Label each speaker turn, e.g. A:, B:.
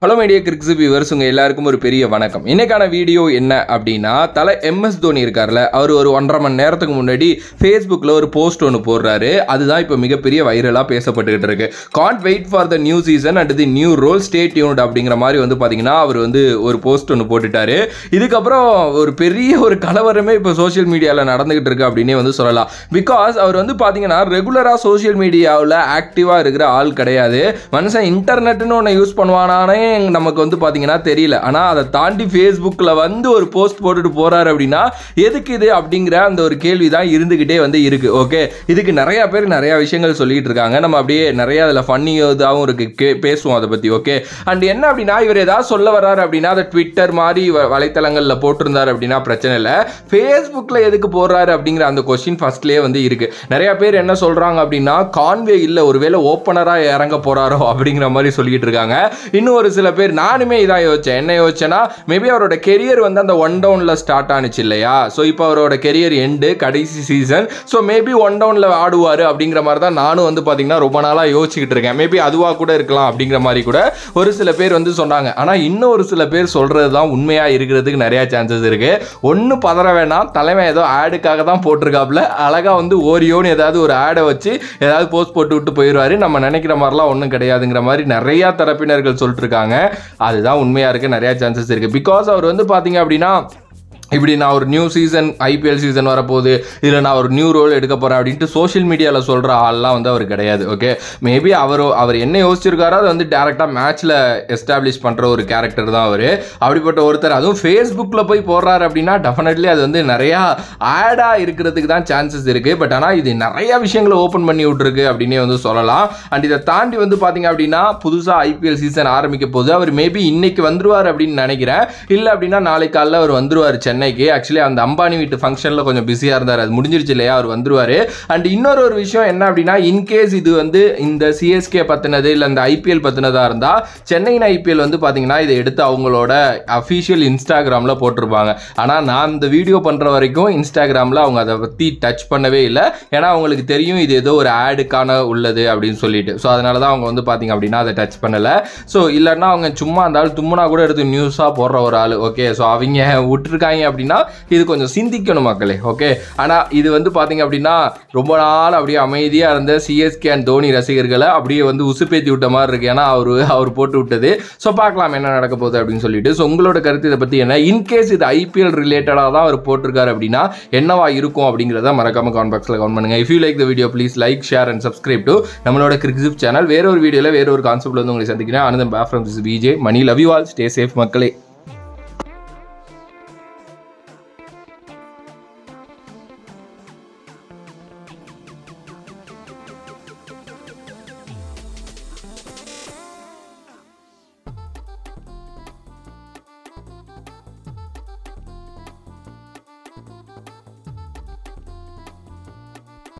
A: Hello media கிரிக்ஸ் viewers, உங்கள் எல்லாருக்கும் ஒரு பெரிய வணக்கம். இன்னைக்கான வீடியோ என்ன அப்படின்னா, தலை MS தோனி இருக்கார்ல, அவர் ஒரு 1.5 மணி நேரத்துக்கு முன்னாடி ஃபேஸ்புக்கில் ஒரு போஸ்ட் ஒன்று போடுறாரு. அதுதான் இப்போ மிகப்பெரிய வைரலாக பேசப்பட்டுக்கிட்டு இருக்கு. Can't wait for the new season and the new role, stay tuned அப்படிங்கிற மாதிரி பார்த்தீங்கன்னா அவர் ஒரு போஸ்ட் ஒன்று போட்டுட்டாரு. இதுக்கப்புறம் ஒரு பெரிய ஒரு கலவரமே இப்போ சோஷியல் மீடியாவில் நடந்துகிட்டு இருக்கு அப்படின்னே சொல்லலாம். பிகாஸ் அவர் பார்த்தீங்கன்னா ரெகுலராக சோஷியல் மீடியாவில் ஆக்டிவாக இருக்கிற ஆள் கிடையாது. மனுஷன் இன்டர்நெட்னு ஒன்று யூஸ் பண்ணுவானே நமக்கு பார்த்தீங்கன்னா தெரியல. ஆனால் அதை தாண்டி ஃபேஸ்புக்கில் ஒரு போஸ்ட் போட்டுட்டு போறாரு அப்படின்னா எதுக்கு இது அப்படிங்கிற அந்த ஒரு கேள்வி தான் இருந்துகிட்டே இருக்கு. ஓகே, இதுக்கு நிறைய பேர் நிறைய விஷயங்கள் சொல்லிட்டு இருக்காங்க. நம்ம அப்படியே நிறைய அதில் ஃபன்னியாகவும் இருக்கு, பேசுவோம் அதை பற்றி. ஓகே, அண்ட் என்ன அப்படின்னா, இவர் ஏதாவது சொல்ல வர்றாரு அப்படின்னா அதை ட்விட்டர் மாதிரி வலைத்தளங்களில் போட்டிருந்தாரு அப்படின்னா பிரச்சனை இல்லை. ஃபேஸ்புக்கில் எதுக்கு போடுறாரு அப்படிங்கிற அந்த கொஸ்டின் ஃபர்ஸ்ட்லேயே இருக்கு. நிறைய பேர் என்ன சொல்றாங்க அப்படின்னா, கான்வே இல்லை, ஒருவேளை ஓப்பனராக இறங்க போறாரோ அப்படிங்கிற மாதிரி சொல்லிட்டு இருக்காங்க. இன்னும் ஒரு சில பேர், நானுமே இதான் யோசிச்சேன். என்ன யோசிச்சேன்னா, மேபி அவரோட கெரியர் அந்த 1 டவுன்ல ஸ்டார்ட் ஆனிச்சு இல்லையா. ஸோ இப்போ அவரோட கெரியர் எண்டு, கடைசி சீசன். ஸோ மேபி 1 டவுன்ல ஆடுவார் அப்படிங்கிற மாதிரி தான் நானும் பார்த்தீங்கன்னா ரொம்ப நாளாக யோசிச்சுக்கிட்டு இருக்கேன். மேபி அதுவாக கூட இருக்கலாம் அப்படிங்கிற மாதிரி கூட ஒரு சில பேர் சொன்னாங்க. ஆனால் இன்னும் ஒரு சில பேர் சொல்றது தான் உண்மையாக இருக்கிறதுக்கு நிறைய சான்சஸ் இருக்கு. ஒன்றும் பதற வேணாம், தலைமை ஏதோ ஆடுக்காக தான் போட்டிருக்காப்புல. அழகாக ஓரியோன்னு ஏதாவது ஒரு ஆடை வச்சு ஏதாவது போஸ்ட் போட்டு விட்டு போயிடுவாரு. நம்ம நினைக்கிற மாதிரிலாம் ஒன்றும் கிடையாதுங்கிற மாதிரி நிறைய தரப்பினர்கள் சொல்லிட்டு இருக்காங்க. அதுதான் உண்மையா இருக்கு, நிறைய சான்சஸ் இருக்கு. பிகாஸ் அவர் பார்த்தீங்க அப்படின்னா, இப்படி நான் ஒரு நியூ சீசன், IPL சீசன் வரப்போகுது, இதில் நான் ஒரு நியூ ரோல் எடுக்க போகிறேன் அப்படின்ட்டு சோஷியல் மீடியாவில் சொல்கிற ஆள்லாம் அவர் கிடையாது. ஓகே, மேபி அவர் என்ன யோசிச்சிருக்காரோ அதை டேரெக்டாக மேட்ச்சில் எஸ்டாப்ளிஷ் பண்ணுற ஒரு கேரக்டர் தான் அவர். அப்படிப்பட்ட ஒருத்தர் அதுவும் ஃபேஸ்புக்கில் போய் போடுறாரு அப்படின்னா டெஃபினெட்லி அது நிறையா ஆடாக இருக்கிறதுக்கு தான் சான்சஸ் இருக்குது. பட் ஆனால் இது நிறையா விஷயங்களை ஓப்பன் பண்ணி விட்ருக்கு அப்படின்னே சொல்லலாம். அண்ட் இதை தாண்டி பார்த்தீங்க அப்படின்னா, புதுசாக IPL சீசன் ஆரம்பிக்க போது அவர் மேபி இன்னைக்கு வந்துருவார் அப்படின்னு நினைக்கிறேன். இல்லை அப்படின்னா நாளைக்கு காலையில் அவர் வந்துருவார் சென்னைக்கு. ஆக்சுவலி அந்த அம்பானி வீட்டு ஃபங்க்ஷனில் கொஞ்சம் பிஸியாக இருந்தார், அது முடிஞ்சிருச்சு இல்லையா, அவர் வந்துருவார். அண்ட் இன்னொரு ஒரு விஷயம் என்ன அப்படின்னா, இன்கேஸ் இது இந்த CSK பற்றினது இல்லை இந்த IPL பற்றினதாக இருந்தால், சென்னையின் IPL பார்த்தீங்கன்னா இதை எடுத்து அவங்களோட அஃபிஷியல் இன்ஸ்டாகிராமில் போட்டிருப்பாங்க. ஆனால் நான் இந்த வீடியோ பண்ணுற வரைக்கும் இன்ஸ்டாகிராமில் அவங்க அதை பற்றி டச் பண்ணவே இல்லை. ஏன்னா அவங்களுக்கு தெரியும் இது ஏதோ ஒரு ஆடுக்கான உள்ளது அப்படின்னு சொல்லிட்டு. ஸோ அதனால தான் அவங்க பார்த்தீங்க அப்படின்னா அதை டச் பண்ணலை. ஸோ இல்லைன்னா அவங்க சும்மா இருந்தாலும் தும்முனா கூட எடுத்து நியூஸாக போடுற ஒரு ஆள். ஓகே, ஸோ அவங்க விட்டுருக்காங்க அப்படின்னா இது கொஞ்சம் சிந்திக்கணும் மக்களே. ஓகே, ஆனால் இது பார்த்தீங்க அப்படின்னா ரொம்ப நாள் அப்படியே அமைதியாக இருந்த CSK அண்ட் தோனி ரசிகர்களை அப்படியே உசுப்பேத்தி விட்ட மாதிரி இருக்கு. ஏன்னா அவர் போட்டு விட்டது. ஸோ பார்க்கலாம் என்ன நடக்க போகுது அப்படின்னு சொல்லிட்டு. ஸோ உங்களோட கருத்து இதை பற்றி என்ன? இன்கேஸ் இது IPL ரிலேட்டடாக தான் அவர் போட்டிருக்காரு அப்படின்னா என்னவா இருக்கும் அப்படிங்கிறத மறக்காம கமெண்ட் பாக்ஸில் கமெண்ட் பண்ணுங்க. If you like the video please like, share and subscribe to நம்மளோட கிரிக்ஸ் சேனல். வேற ஒரு வீடியோவில் வேற ஒரு கான்செப்ட்ல உங்களை சந்திக்கிறேன். ஆனந்தம் bye from this VJ Mani. Love you all, stay safe மக்களே.